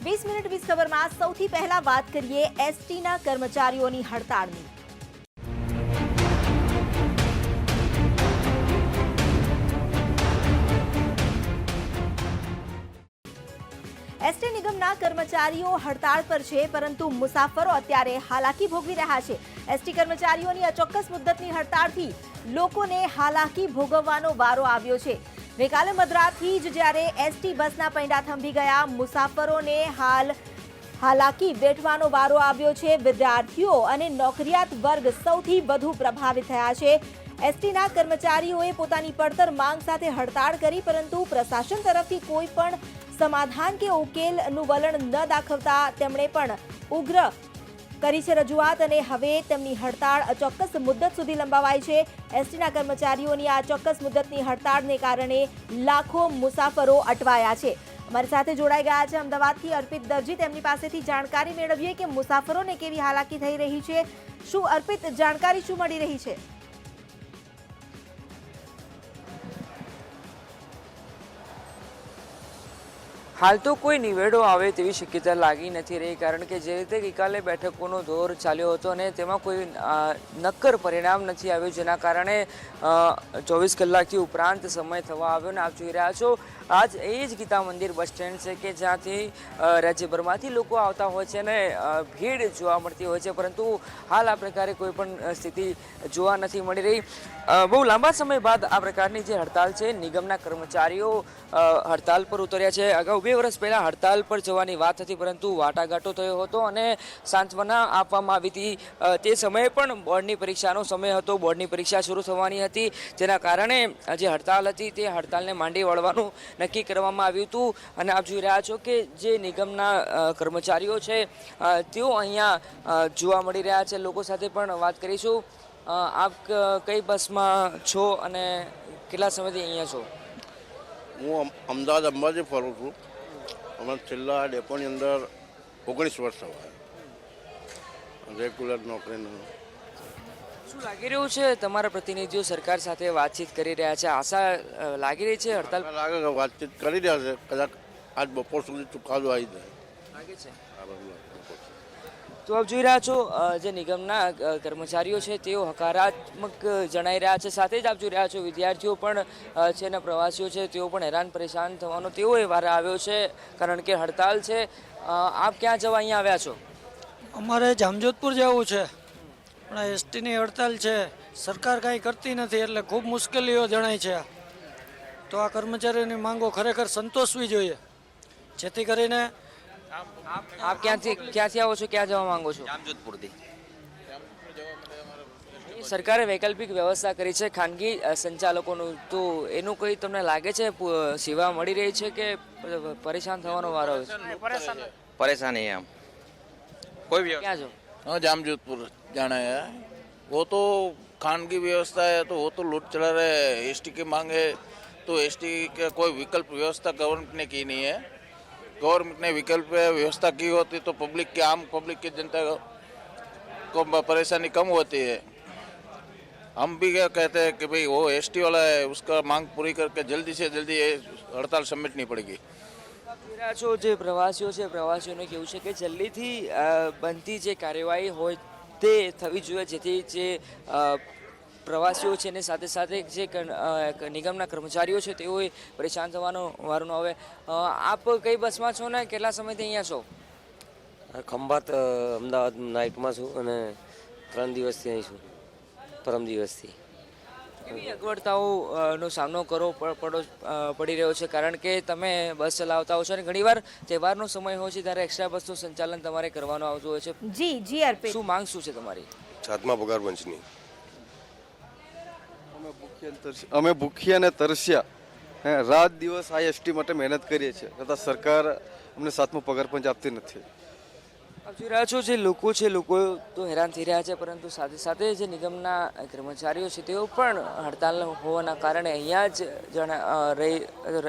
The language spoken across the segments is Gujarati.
20 મિનિટ 20 ખબરમાં સૌથી પહેલા વાત કરીએ એસટીના કર્મચારીઓની હડતાળની। એસટી નિગમના કર્મચારીઓ હડતાળ પર છે, પરંતુ મુસાફરો અત્યારે હાલાકી ભોગવી રહ્યા છે। એસટી કર્મચારીઓની અચોક્કસ મુદ્દતની હડતાળથી લોકોને હાલાકી ભોગવવાનો વારો આવ્યો છે। ગઈકાલે મધરાતથી જ જ્યારે એસટી બસના પૈડા થંભી ગયા, મુસાફરોને હાલાકી વેઠવાનો વારો આવ્યો છે। વિદ્યાર્થીઓ અને નોકરિયાત વર્ગ સૌથી વધુ પ્રભાવિત થયા છે। એસટીના કર્મચારીઓએ પોતાની પડતર માંગ સાથે હડતાળ કરી, પરંતુ પ્રશાસન તરફથી કોઈ પણ સમાધાન કે ઉકેલનું વલણ ન દાખવતા તેમણે પણ ઉગ્ર કરી છે રજૂઆત, અને હવે તેમની હડતાળ અચોક્કસ મુદ્દત સુધી લંબાવાઈ છે। એસટીના કર્મચારીઓની આ ચોક્કસ મુદ્દતની હડતાળને કારણે લાખો મુસાફરો અટવાયા છે। અમારી સાથે જોડાઈ ગયા છે અમદાવાદથી અર્પિત દરજી। તેમની પાસેથી જાણકારી મેળવીએ કે મુસાફરોને કેવી હાલાકી થઈ રહી છે। શું અર્પિત, જાણકારી શું મળી રહી છે? હાલ તો કોઈ નિવેડો આવે તેવી શક્યતા લાગી નથી રહી, કારણ કે જે રીતે ગઈકાલે બેઠકોનો દોર ચાલ્યો હતો અને તેમાં કોઈ નક્કર પરિણામ નથી આવ્યું, જેના કારણે 24 કલાકથી ઉપરાંત સમય થવા આવ્યો। અને આપ જોઈ રહ્યા છો આજ એ જ ગીતા મંદિર બસ સ્ટેન્ડ છે કે જ્યાંથી રાજ્યભરમાંથી લોકો આવતા હોય છે અને ભીડ જોવા મળતી હોય છે, પરંતુ હાલ આ પ્રકારે કોઈ પણ સ્થિતિ જોવા નથી મળી રહી। બહુ લાંબા સમય બાદ આ પ્રકારની જે હડતાલ છે, નિગમના કર્મચારીઓ હડતાલ પર ઉતર્યા છે। અગાઉ 2 વર્ષ પહેલાં હડતાલ પર જવાની વાત હતી, પરંતુ વાટાઘાટો થયો હતો અને સાંત્વના આપવામાં આવી હતી। તે સમયે પણ બોર્ડની પરીક્ષાનો સમય હતો, બોર્ડની પરીક્ષા શરૂ થવાની હતી, જેના કારણે જે હડતાલ હતી તે હડતાલને માંડી વળવાનું નક્કી કરવામાં આવ્યું હતું। અને આપ જોઈ રહ્યા છો કે જે નિગમના કર્મચારીઓ છે તેઓ અહીંયા જોવા મળી રહ્યા છે। લોકો સાથે પણ વાત કરીશું। આપ કઈ બસમાં છો અને કેટલા સમયથી અહીંયા છો? હું અમદાવાદ અંબાજી ફરું છું। અમારા છેલ્લા ડેપોની અંદર 19 વર્ષ થયા રેગ્યુલર નોકરીનું। શું લાગી રહ્યું છે? તમારા પ્રતિનિધિઓ સરકાર સાથે વાતચીત કરી રહ્યા છે, આશા લાગી રહી છે હડતાલ લાગે કે વાતચીત કરી રહ્યા છે, કદાચ આજ બપોર સુધી ચુકાદો આવી જાય લાગે છે? તો આપ જોઈ રહ્યા છો જે નિગમના કર્મચારીઓ છે તેઓ હકારાત્મક જણાઈ રહ્યા છે। સાથે જ આપ જોઈ રહ્યા છો વિદ્યાર્થીઓ પણ છે અને પ્રવાસીઓ છે તેઓ પણ હેરાન પરેશાન થવાનો તેઓએ વાર આવ્યો છે, કારણ કે હડતાલ છે। આપ ક્યાં જવા અહીંયા આવ્યા છો? અમારે જામજોધપુર જવું છે, પણ એસટીની હડતાલ છે, સરકાર કાંઈ કરતી નથી, એટલે ખૂબ મુશ્કેલીઓ જણાય છે। તો આ કર્મચારીઓની માંગો ખરેખર સંતોષવી જોઈએ, જેથી કરીને આપ ક્યાંથી આવો છો, ક્યાં જવા માંગો છો? જામજોધપુરથી। સરકારે વૈકલ્પિક વ્યવસ્થા કરી છે ખાનગી સંચાલકોનું, તો એનું કોઈ તમને લાગે છે સેવા મળી રહી છે કે પરેશાન થવાનો વારો આવે છે? परेशानी है हम कोई भी ક્યાં છો? हाँ जामजोधपुर जाना है। वो तो खानगी व्यवस्था है, तो वो तो लूट चला रहे हैं। एसटी की मांग है तो एसटी का कोई विकल्प व्यवस्था गवर्नमेंट ने की नहीं है। गवर्नमेंट ने विकल्प व्यवस्था की होती तो पब्लिक की आम पब्लिक की जनता को परेशानी कम होती है। हम भी क्या कहते हैं कि भाई वो एसटी वाला है, उसका मांग पूरी करके जल्दी से जल्दी ये हड़ताल समेटनी पड़ेगी। છો જે પ્રવાસીઓ છે, પ્રવાસીઓને કેવું છે કે જલ્દીથી બનતી જે કાર્યવાહી હોય તે થવી જોઈએ, જેથી જે પ્રવાસીઓ છે ને સાથે સાથે જે નિગમના કર્મચારીઓ છે તેઓએ પરેશાન થવાનો વારો ન આવે। આપ કઈ બસમાં છો ને કેટલા સમયથી અહીંયા છો? ખંભાત અમદાવાદ નાઇટમાં છું અને 3 દિવસથી અહીં છું, પરમ દિવસથી। કેવી અગવડતાઓનો સામનો કરવો પડી રહ્યો છે, કારણ કે તમે બસ ચલાવતા હો છો અને ઘણીવાર તહેવારનો સમય હોય છે ત્યારે એક્સ્ટ્રા બસનું સંચાલન તમારે કરવાનું આવતું હોય છે। જી અર્પિત, શું માંગ શું છે તમારી? 7મા પગાર પંચની। અમે ભૂખ્યા અને તરસ્યા રાત દિવસ આ એસટી માટે મહેનત કરીએ છીએ, છતાં સરકાર અમને 7મો પગાર પંચ આપતી નથી। આપ જોઈ રહ્યા છો જે લોકો છે, લોકો તો હેરાન થઈ રહ્યા છે, પરંતુ સાથે સાથે જે નિગમના કર્મચારીઓ છે તેઓ પણ હડતાલ હોવાના કારણે અહીંયા જ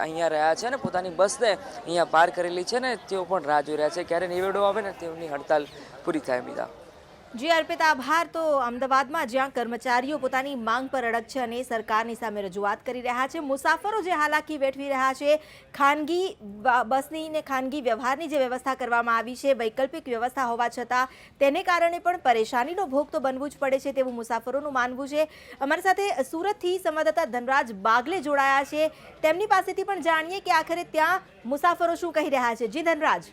અહીંયા રહ્યા છે અને પોતાની બસને અહીંયા પાર કરેલી છે ને તેઓ પણ રાહ જોઈ રહ્યા છે ક્યારે નિવેડો આવે ને તેમની હડતાલ પૂરી થાય। મીરા। જી અર્પિત, આભાર. તો અમદાવાદમાં જ્યાં કર્મચારીઓ પોતાની માંગ પર અડગ છે અને સરકારની સામે રજૂઆત કરી રહ્યા છે, મુસાફરો જે હાલાકી વેઠવી રહ્યા છે, ખાનગી બસની ને ખાનગી વ્યવહારની જે વ્યવસ્થા કરવામાં આવી છે, વૈકલ્પિક વ્યવસ્થા હોવા છતાં તેને કારણે પણ પરેશાનીનો ભોગ તો બનવું જ પડે છે તેવું મુસાફરોનું માનવું છે. અમારી સાથે સુરતથી સંવાદદાતા ધનરાજ બાગલે જોડાયા છે, તેમની પાસેથી પણ જાણીએ કે આખરે ત્યાં મુસાફરો શું કહી રહ્યા છે. જી ધનરાજ.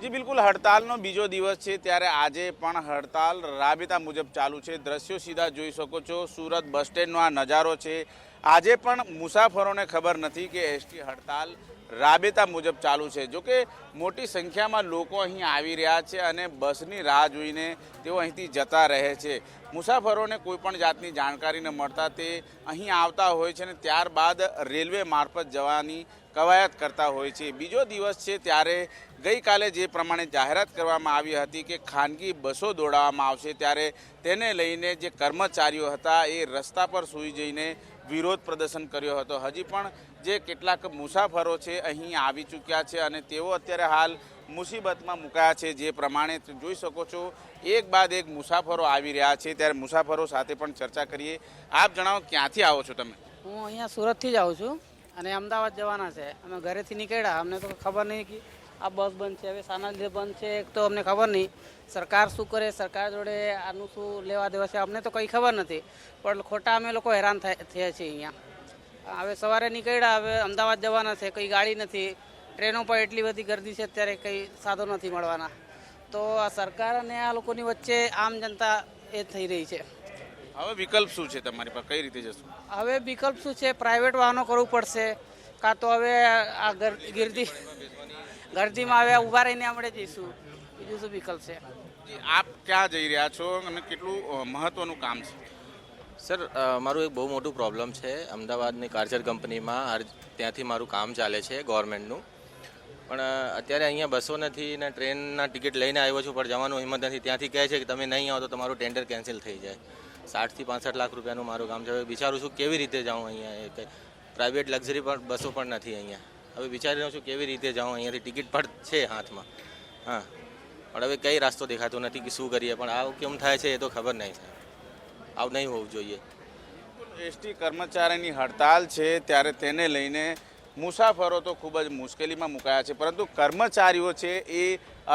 જી બિલકુલ, હડતાલનો બીજો દિવસ છે ત્યારે આજે પણ હડતાલ રાબેતા મુજબ ચાલુ છે. દ્રશ્યો સીધા જોઈ શકો છો, સુરત બસ સ્ટેન્ડનો આ નજારો છે. આજે પણ મુસાફરોને ખબર નથી કે એસટી હડતાલ રાબેતા મુજબ ચાલુ છે. જોકે મોટી સંખ્યામાં લોકો અહીં આવી રહ્યા છે અને બસની રાહ જોઈને તેઓ અહીંથી જતા રહે છે. મુસાફરોને કોઈ પણ જાતની જાણકારી ન મળતા તે અહીં આવતા હોય છે અને ત્યારબાદ રેલવે મારફત જવાની કવાયત કરતા હોય છે. બીજો દિવસ છે ત્યારે ગઈકાલે જે પ્રમાણે જાહેરાત કરવામાં આવી હતી કે ખાનગી બસો દોડાવવામાં આવશે, ત્યારે તેને લઈને જે કર્મચારીઓ હતા એ રસ્તા પર સૂઈ જઈને વિરોધ પ્રદર્શન કર્યો હતો. હજી પણ જે કેટલાક મુસાફરો છે અહીં આવી ચૂક્યા છે અને તેઓ અત્યારે હાલ મુસીબતમાં મુકાયા છે. જે પ્રમાણે જોઈ શકો છો એક બાદ એક મુસાફરો આવી રહ્યા છે, ત્યારે મુસાફરો સાથે પણ ચર્ચા કરીએ. આપ જણાવો, ક્યાંથી આવો છો તમે? હું અહીંયા સુરતથી જ આવું છું અને અમદાવાદ જવાના છે. અમે ઘરેથી નીકળ્યા, અમને તો ખબર નહીં કે આ બસ બંધ છે. હવે શાના લીધે બંધ છે એક તો અમને ખબર નહીં. સરકાર શું કરે, સરકાર જોડે આનું શું લેવા દેવા છે અમને તો કંઈ ખબર નથી, પણ ખોટા અમે લોકો હેરાન થયા છીએ અહીંયા. હવે સવારે નીકળ્યા, હવે અમદાવાદ જવાના છે, કંઈ ગાડી નથી. ટ્રેનો પર એટલી બધી ગર્દી છે અત્યારે, કંઈ સાધો નથી મળવાના. તો આ સરકાર અને આ લોકોની વચ્ચે આમ જનતા એ થઈ રહી છે. હવે વિકલ્પ શું છે તમારી પાસે, કઈ રીતે જશું? હવે વિકલ્પ શું છે, પ્રાઇવેટ વાહનો કરવું પડશે, કાં તો હવે આ ગર્દીમાં હવે ઊભા રહીને આપણે જઈશું. બીજું શું વિકલ્પ છે? આપ ક્યાં જઈ રહ્યા છો અને કેટલું મહત્વનું કામ છે? સર મારું એક બહુ મોટું પ્રોબ્લેમ છે. અમદાવાદની કાર્જર કંપનીમાં ત્યાંથી મારું કામ ચાલે છે ગવર્મેન્ટનું, પણ અત્યારે અહીંયા બસો નથી ને ટ્રેનના ટિકિટ લઈને આવ્યો છું પણ જવાનું હિંમત નથી. ત્યાંથી કહે છે કે તમે નહીં આવો તો તમારું ટેન્ડર કેન્સલ થઈ જાય. 60 થી 65 લાખ રૂપિયાનું મારું કામ છે. હવે વિચારું છું કેવી રીતે જાઉં અહીંયા. એ કંઈ પ્રાઇવેટ લક્ઝરી પણ બસો પણ નથી અહીંયા. હવે વિચારી રહ્યો છું કેવી રીતે જાઉં. અહીંયાથી ટિકિટ પણ છે હાથમાં, હા, પણ હવે કઈ રસ્તો દેખાતો નથી કે શું કરીએ. પણ આવું કેમ થાય છે એ તો ખબર નહીં થાય. આવું નહીં હોવું જોઈએ. એસટી કર્મચારીની હડતાલ છે ત્યારે તેને લઈને મુસાફરો તો ખૂબ જ મુશ્કેલીમાં મુકાયા છે, પરંતુ કર્મચારીઓ છે એ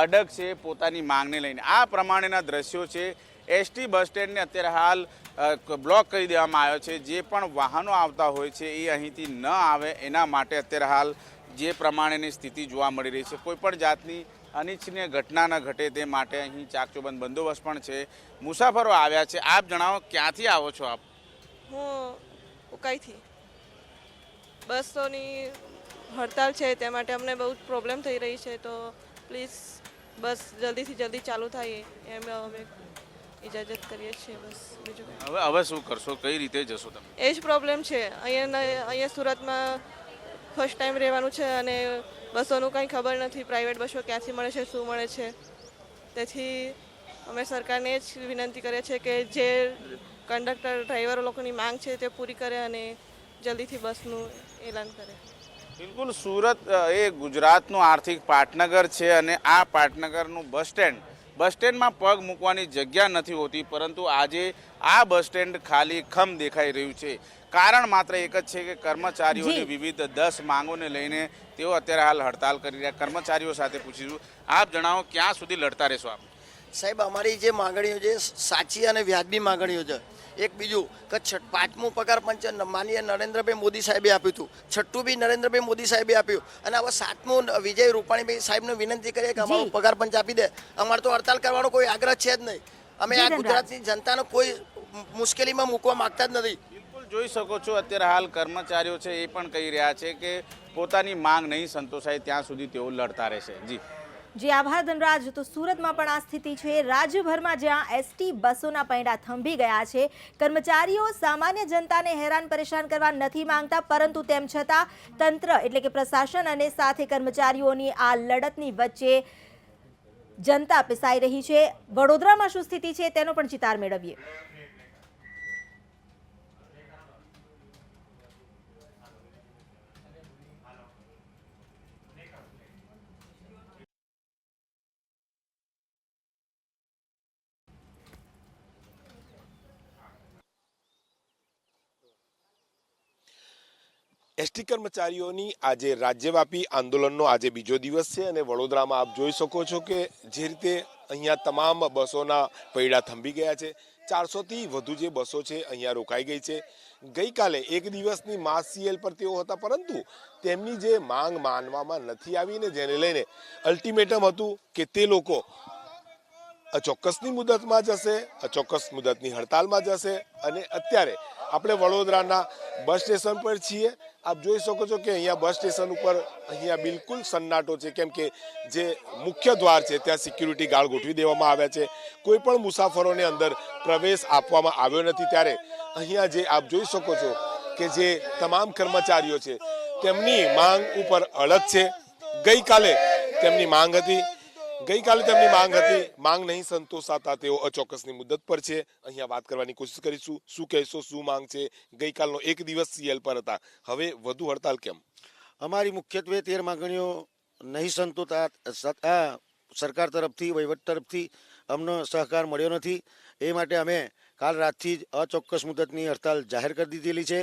અડગ છે પોતાની માંગને લઈને. આ પ્રમાણેના દ્રશ્યો છે. એસટી બસ સ્ટેન્ડને અત્યારે હાલ બ્લોક કરી દેવામાં આવ્યો છે. જે પણ વાહનો આવતા હોય છે એ અહીંથી ન આવે એના માટે અત્યારે હાલ જે પ્રમાણેની સ્થિતિ જોવા મળી રહી છે. કોઈપણ જાતની અનિચ્છનીય ઘટના ન ઘટે તે માટે અહીં ચાકચોબંધ બંદોબસ્ત પણ છે. મુસાફરો આવ્યા છે. આપ જણાવો, ક્યાંથી આવો છો આપ? હું ઉકાઈથી. બસોની હડતાલ છે તે માટે અમને બહુ જ પ્રોબ્લેમ થઈ રહી છે, તો પ્લીઝ બસ જલ્દીથી જલ્દી ચાલુ થાય એમ અમે ઇજાજત કરીએ છીએ. બસ બીજું હવે શું કરશો, કઈ રીતે જશો તમે? એ જ પ્રોબ્લેમ છે. અહીંયા સુરતમાં ફર્સ્ટ ટાઈમ રહેવાનું છે અને બસોનું કંઈ ખબર નથી, પ્રાઇવેટ બસો ક્યાંથી મળે છે, શું મળે છે. તેથી અમે સરકારને જ વિનંતી કરીએ છીએ કે જે કંડક્ટર ડ્રાઈવરો લોકોની માંગ છે તે પૂરી કરે અને જલ્દીથી બસનું એલાન કરે. બિલકુલ, સુરત એ ગુજરાતનું આર્થિક પાટનગર છે અને આ પાટનગરનું બસ સ્ટેન્ડમાં પગ મૂકવાની જગ્યા નથી હોતી, પરંતુ આજે આ બસ સ્ટેન્ડ ખાલી ખમ દેખાઈ રહ્યું છે. કારણ માત્ર એક જ છે કે કર્મચારીઓની વિવિધ 10 માંગોને લઈને તેઓ અત્યારે હાલ હડતાલ કરી રહ્યા. કર્મચારીઓ સાથે પૂછીશું. આપ જણાવો, ક્યાં સુધી લડતા રહેશો આપ? સાહેબ, અમારી જે માગણીઓ છે સાચી અને વ્યાજબી માગણીઓ છે. એક બીજું કે 5મું પગાર પંચ માનીય નરેન્દ્રભાઈ મોદી સાહેબે આપ્યું હતું, 6ઠું બી નરેન્દ્રભાઈ મોદી સાહેબે આપ્યું, અને હવે 7મું વિજય રૂપાણીભાઈ સાહેબને વિનંતી કરીએ કે અમારું પગાર પંચ આપી દે. અમારે તો હડતાલ કરવાનો કોઈ આગ્રહ છે જ નહીં. અમે આ ગુજરાતની જનતાને કોઈ મુશ્કેલીમાં મૂકવા માંગતા જ નથી. બિલકુલ જોઈ શકો છો, અત્યારે હાલ કર્મચારીઓ છે એ પણ કહી રહ્યા છે કે પોતાની માંગ નહીં સંતોષાય ત્યાં સુધી તેઓ લડતા રહેશે. જી આભાર ધનરાજ. તો સુરતમાં પણ આ સ્થિતિ છે. રાજ્યભરમાં જ્યાં એસટી બસોના પૈડા થંભી ગયા છે, કર્મચારીઓ સામાન્ય જનતાને હેરાન પરેશાન કરવા નથી માંગતા, પરંતુ તેમ છતાં તંત્ર એટલે કે પ્રશાસન અને સાથે કર્મચારીઓની આ લડતની વચ્ચે જનતા પીસાઈ રહી છે. વડોદરામાં શું સ્થિતિ છે તેનો પણ ચિતાર મેળવીએ. એસટી કર્મચારીઓની આજે રાજ્યવ્યાપી આંદોલનનો આજે બીજો દિવસ છે અને વડોદરામાં આપ જોઈ શકો છો કે જે રીતે અહીંયા તમામ બસોના પૈડા થંભી ગયા છે. 400થી વધુ જે બસો છે અહીંયા રોકાઈ ગઈ છે. ગઈકાલે એક દિવસની માસ સીએલ પર તેઓ હતા, પરંતુ તેમની જે માંગ માનવામાં નથી આવી ને જેને લઈને અલ્ટિમેટમ હતું કે તે લોકો અચોક્કસની મુદતમાં જશે, અચોક્કસ મુદતની હડતાલમાં જશે. અને અત્યારે આપણે વડોદરાના બસ સ્ટેશન પર છીએ. આપ જોઈ શકો છો કે અહીંયા બસ સ્ટેશન ઉપર અહીંયા બિલકુલ સન્નાટો છે, કેમ કે જે મુખ્ય દ્વાર છે ત્યાં સિક્યુરિટી ગાર્ડ ગોઠવી દેવામાં આવ્યા છે. કોઈ પણ મુસાફરોને અંદર પ્રવેશ આપવામાં આવ્યો નથી. ત્યારે અહીંયા જે આપ જોઈ શકો છો કે જે તમામ કર્મચારીઓ છે તેમની માંગ ઉપર અડગ છે. ગઈકાલે તેમની માંગ હતી, માંગ નહીં સંતોષાતા તેઓ અચોક્કસની મુદત પર છે. અહીંયા વાત કરવાની કોશિશ કરીશું. શું કહેશો, શું માંગ છે? ગઈકાલનો એક દિવસ સીએલ પર હતા, હવે વધુ હડતાલ કેમ? અમારી મુખ્યત્વે 13 માંગણીઓ નહીં સંતોષતા સરકાર તરફથી, વહીવટ તરફથી અમને સહકાર મળ્યો નથી. એ માટે અમે કાલ રાતથી જ અચોક્કસ મુદતની હડતાલ જાહેર કરી દીધેલી છે.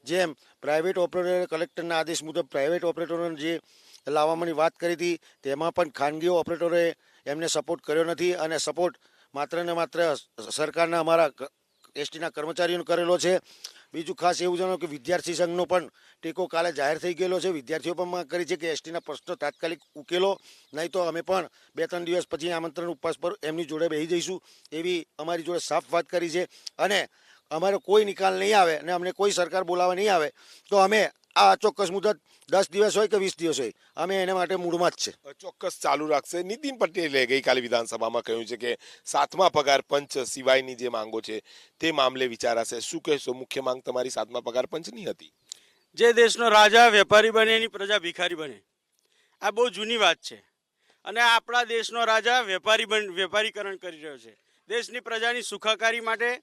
જેમ પ્રાઇવેટ ઓપરેટર કલેક્ટરના આદેશ મુજબ પ્રાઇવેટ ઓપરેટરોને જે લાવવાની વાત કરી હતી તેમાં પણ ખાનગી ઓપરેટરોએ એમને સપોર્ટ કર્યો નથી અને સપોર્ટ માત્ર ને માત્ર સરકારના અમારા એસટીના કર્મચારીઓને કરેલો છે. બીજું ખાસ એવું જાણો કે વિદ્યાર્થી સંઘનો પણ ટેકો કાલે જાહેર થઈ ગયેલો છે. વિદ્યાર્થીઓ પણ માંગ કરી છે કે એસટીના પ્રશ્નો તાત્કાલિક ઉકેલો, નહીં તો અમે પણ 2-3 દિવસ પછી આમંત્રણ ઉપવાસ પર એમની જોડે બેસી જઈશું એવી અમારી જોડે સાફ વાત કરી છે. અને અમારો કોઈ નિકાલ નહીં આવે અને અમને કોઈ સરકાર બોલાવવા નહીં આવે તો અમે આ અચોક્કસ મુદત 10 દિવસ હોય કે 20 દિવસ હોય અમે એના માટે મૂડમાં જ છે. ચોક્કસ ચાલુ રાખશે. નીતિન પટેલે ગઈકાલે વિધાનસભામાં કહ્યું છે કે 7મા પગાર પંચ સિવાયની જે માંગો છે તે મામલે વિચારાશે. શું કહેશો? મુખ્ય માંગ તમારી 7મા પગાર પંચની હતી. જે દેશનો રાજા વેપારી બને એની પ્રજા ભિખારી બને, આ બહુ જૂની વાત છે. અને આપણા દેશનો રાજા વેપારીકરણ કરી રહ્યો છે. દેશની પ્રજાની સુખાકારી માટે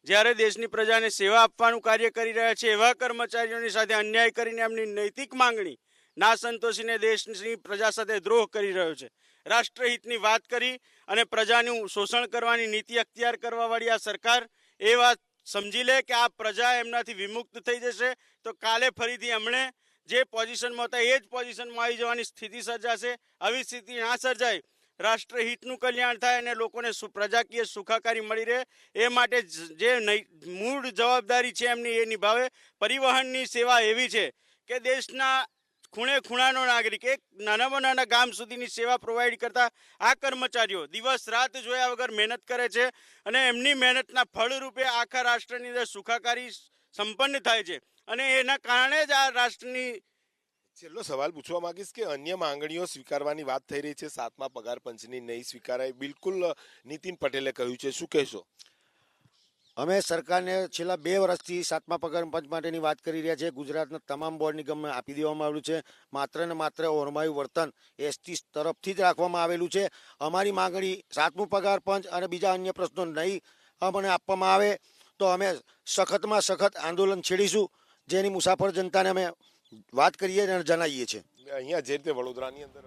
જ્યારે દેશની પ્રજાને સેવા આપવાનું કાર્ય કરી રહ્યા છે એવા કર્મચારીઓની સાથે અન્યાય કરીને એમની નૈતિક માંગણી ના સંતોષીને દેશની પ્રજા સાથે દ્રોહ કરી રહ્યો છે. રાષ્ટ્રહિતની વાત કરી અને પ્રજાનું શોષણ કરવાની નીતિ અખ્તિયાર કરવાવાળી આ સરકાર એ વાત સમજી લે કે આ પ્રજા એમનાથી વિમુક્ત થઈ જશે તો કાલે ફરીથી એમણે જે પોઝિશનમાં હતા એ જ પોઝિશનમાં આવી જવાની સ્થિતિ સર્જાશે. આવી સ્થિતિ ના સર્જાય, રાષ્ટ્રહિતનું કલ્યાણ થાય અને લોકોને પ્રજાકીય સુખાકારી મળી રહે એ માટે જે મૂળ જવાબદારી છે એમની એ નિભાવે. પરિવહનની સેવા એવી છે કે દેશના ખૂણે ખૂણાનો નાગરિક, એક નાનામાં નાના ગામ સુધીની સેવા પ્રોવાઈડ કરતા આ કર્મચારીઓ દિવસ રાત જોયા વગર મહેનત કરે છે અને એમની મહેનતના ફળરૂપે આખા રાષ્ટ્રની અંદર સુખાકારી સંપન્ન થાય છે. અને એના કારણે જ આ રાષ્ટ્રની છેલ્લો સવાલ પૂછવા માંગીશ કે અન્ય માંગણીઓ સ્વીકારવાની વાત થઈ રહી છે, 7મા પગાર પંચની નહીં સ્વીકારાય, બિલકુલ નીતિન પટેલે કહ્યું છે. શું કહેશો? અમે સરકારને છેલ્લા 2 વર્ષથી 7મા પગાર પંચ માટેની વાત કરી રહ્યા છે. ગુજરાતના તમામ બોર્ડ નિગમને આપી દેવામાં આવેલું છે. માત્ર ને માત્ર ઓરમાયું વર્તન એસટી તરફથી જ રાખવામાં આવેલું છે. અમારી માંગણી 7મું પગાર પંચ અને બીજા અન્ય પ્રશ્નો નહીં અમને આપવામાં આવે તો અમે સખતમાં સખત આંદોલન છેડીશું, જેની મુસાફર જનતાને અમે વાત કરીએ અને જણાવીએ છીએ. અહીંયા જે રીતે વડોદરાની અંદર